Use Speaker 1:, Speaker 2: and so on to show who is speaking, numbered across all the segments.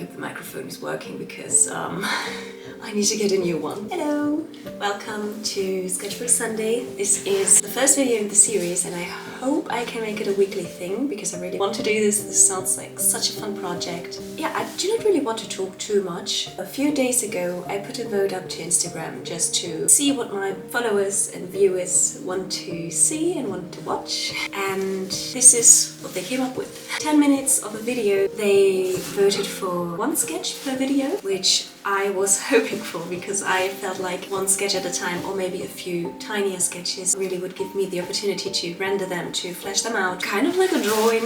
Speaker 1: hope the microphone is working because I need to get a new one. Hello! Welcome to Sketchbook Sunday. This is the first video in the series and I hope I can make it a weekly thing because I really want to do this. This sounds like such a fun project. Yeah, I do not really want to talk too much. A few days ago I put a vote up to Instagram just to see what my followers and viewers want to see and want to watch. And this is what they came up with. 10 minutes of a video. They voted for one sketch per video, which I was hoping for because I felt like one sketch at a time or maybe a few tinier sketches really would give me the opportunity to render them, to flesh them out, kind of like a drawing,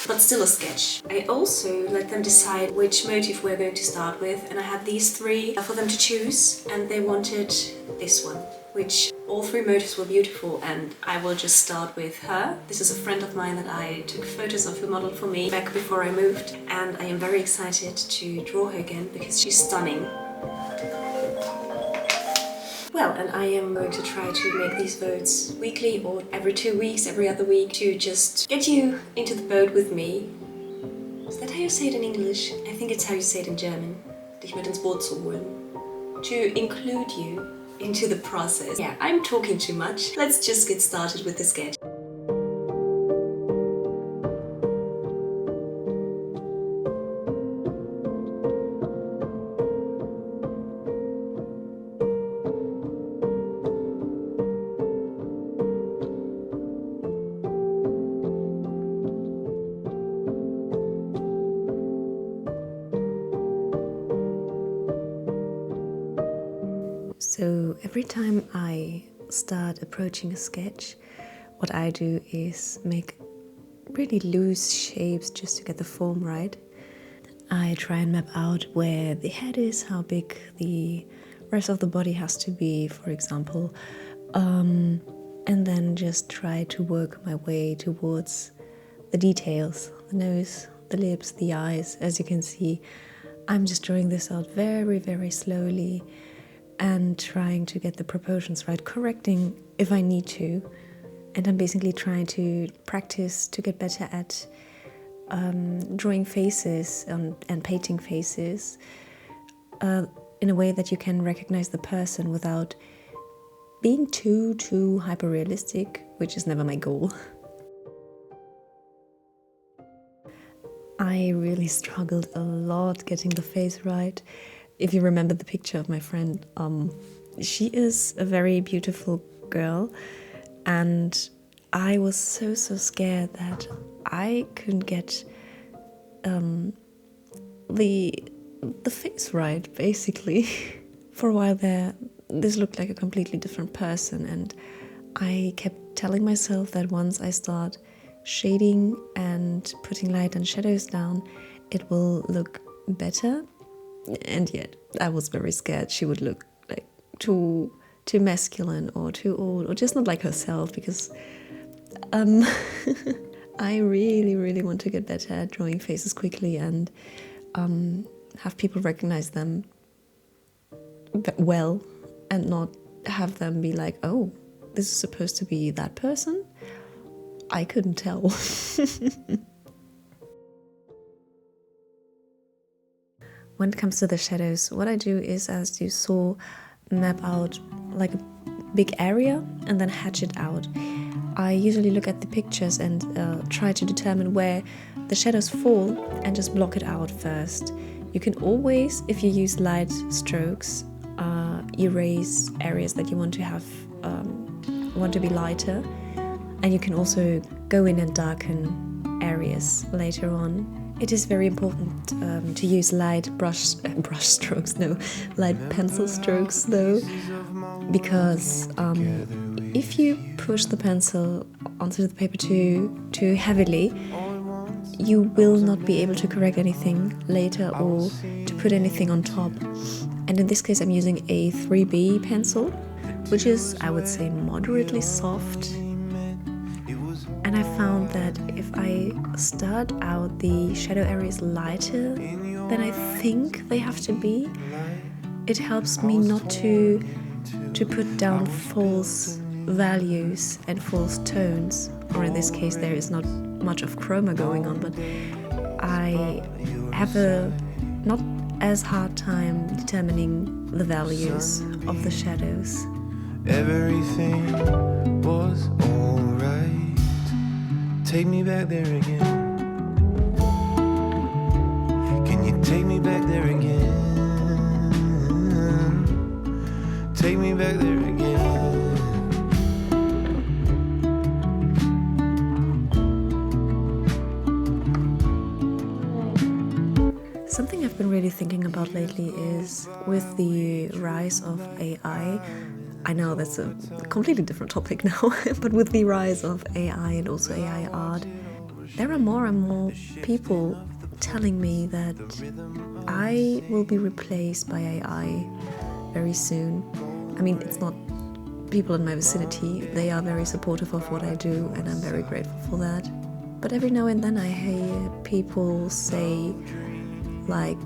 Speaker 1: but still a sketch. I also let them decide which motif we're going to start with, and I had these three for them to choose, and they wanted this one, which all three motifs were beautiful, and I will just start with her. This is a friend of mine that I took photos of, who modeled for me back before I moved, and I am very excited to draw her again because she's stunning. Well, and I am going to try to make these votes weekly or every 2 weeks, every other week, to just get you into the boat with me. Is that how you say it in English? I think it's how you say it in German. Dich mit ins Boot zu holen. To include you into the process. Yeah, I'm talking too much. Let's just get started with the sketch. So every time I start approaching a sketch, what I do is make really loose shapes just to get the form right. I try and map out where the head is, how big the rest of the body has to be, for example, and then just try to work my way towards the details, the nose, the lips, the eyes. As you can see, I'm just drawing this out very, very slowly and trying to get the proportions right, correcting if I need to. And I'm basically trying to practice to get better at drawing faces and painting faces in a way that you can recognize the person without being too hyper-realistic, which is never my goal. I really struggled a lot getting the face right. If you remember the picture of my friend, she is a very beautiful girl, and I was so scared that I couldn't get the face right, basically. For a while there, this looked like a completely different person, and I kept telling myself that once I start shading and putting light and shadows down, it will look better. And yet I was very scared she would look like too masculine or too old or just not like herself, because I really want to get better at drawing faces quickly and have people recognize them well and not have them be like, oh, this is supposed to be that person? I couldn't tell. When it comes to the shadows, what I do is, as you saw, map out like a big area and then hatch it out. I usually look at the pictures and try to determine where the shadows fall and just block it out first. You can always, if you use light strokes, erase areas that you want to be lighter, and you can also go in and darken areas later on. It is very important to use light light pencil strokes though, because if you push the pencil onto the paper too heavily, you will not be able to correct anything later or to put anything on top. And in this case I'm using a 3B pencil, which is, I would say, moderately soft. And I found that if I start out the shadow areas lighter than I think they have to be, it helps me not to put down false values and false tones. Or in this case, there is not much of chroma going on, but I have a not as hard time determining the values of the shadows.
Speaker 2: Everything was alright. Take me back there again. Can you take me back there again? Take me back there again.
Speaker 1: Something I've been really thinking about lately is with the rise of AI. I know that's a completely different topic now, but with the rise of AI and also AI art, there are more and more people telling me that I will be replaced by AI very soon. I mean, it's not people in my vicinity, they are very supportive of what I do and I'm very grateful for that. But every now and then I hear people say, like,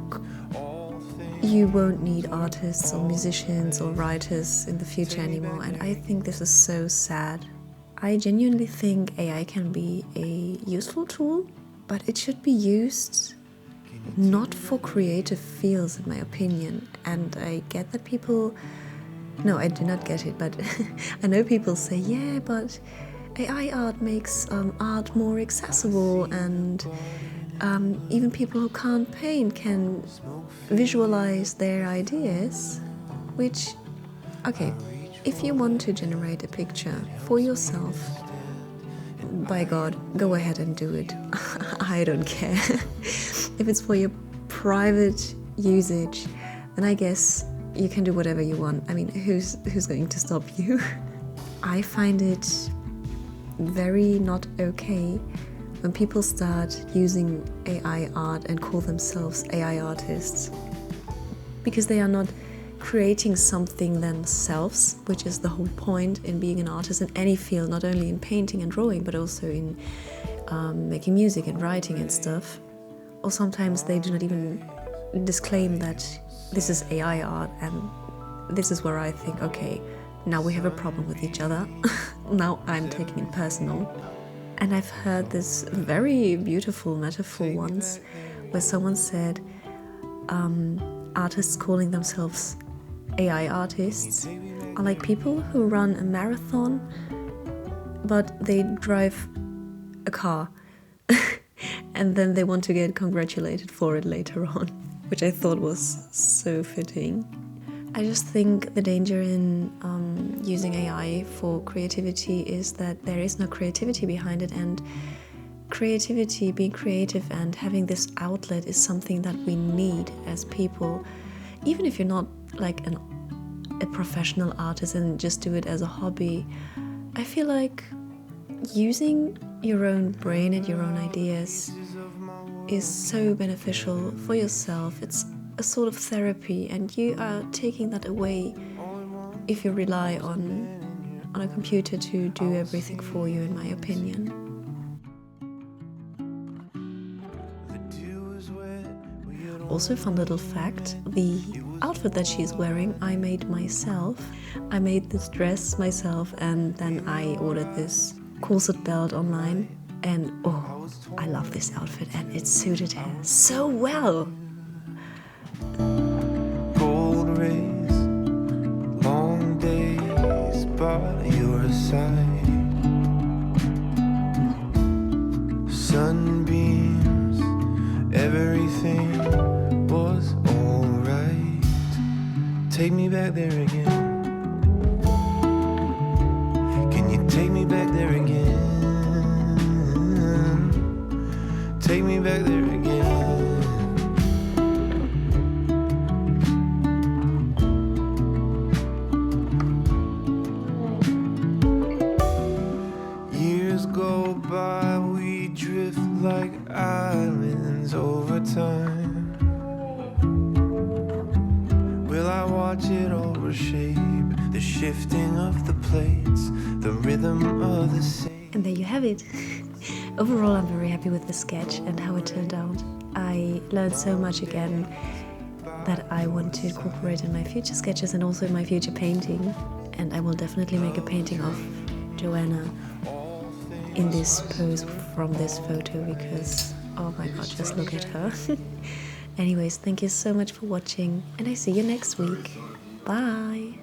Speaker 1: you won't need artists or musicians or writers in the future anymore, and I think this is so sad. I genuinely think AI can be a useful tool, but it should be used not for creative fields, in my opinion. And I get that people... No, I do not get it, but I know people say, yeah, but AI art makes art more accessible, and even people who can't paint can visualize their ideas, which, okay, if you want to generate a picture for yourself, by God, go ahead and do it. I don't care. If it's for your private usage, then I guess you can do whatever you want. I mean, who's going to stop you? I find it very not okay when people start using AI art and call themselves AI artists, because they are not creating something themselves, which is the whole point in being an artist in any field, not only in painting and drawing, but also in making music and writing and stuff. Or sometimes they do not even disclaim that this is AI art, and this is where I think, okay, now we have a problem with each other. Now I'm taking it personal. And I've heard this very beautiful metaphor once where someone said artists calling themselves AI artists are like people who run a marathon, but they drive a car and then they want to get congratulated for it later on, which I thought was so fitting. I just think the danger in using AI for creativity is that there is no creativity behind it, and creativity, being creative and having this outlet is something that we need as people. Even if you're not like a professional artist and just do it as a hobby, I feel like using your own brain and your own ideas is so beneficial for yourself. It's a sort of therapy, and you are taking that away if you rely on a computer to do everything for you, in my opinion. Also, fun little fact, the outfit that she's wearing I made myself. I made this dress myself, and then I ordered this corset belt online, and oh, I love this outfit, and it suited her so well.
Speaker 2: Gold rays, long days by your side, sunbeams, everything was alright. Take me back there again. Can you take me back there again? Take me back there again. Years go by, we drift like islands over time. Will I watch it all reshape? The shifting of the plates, the rhythm of the same.
Speaker 1: And there you have it. Overall, I'm very happy with the sketch and how it turned out. I learned so much again that I want to incorporate in my future sketches and also in my future painting. And I will definitely make a painting of Joana in this pose from this photo, because oh my god, just look at her. Anyways, thank you so much for watching, and I see you next week. Bye!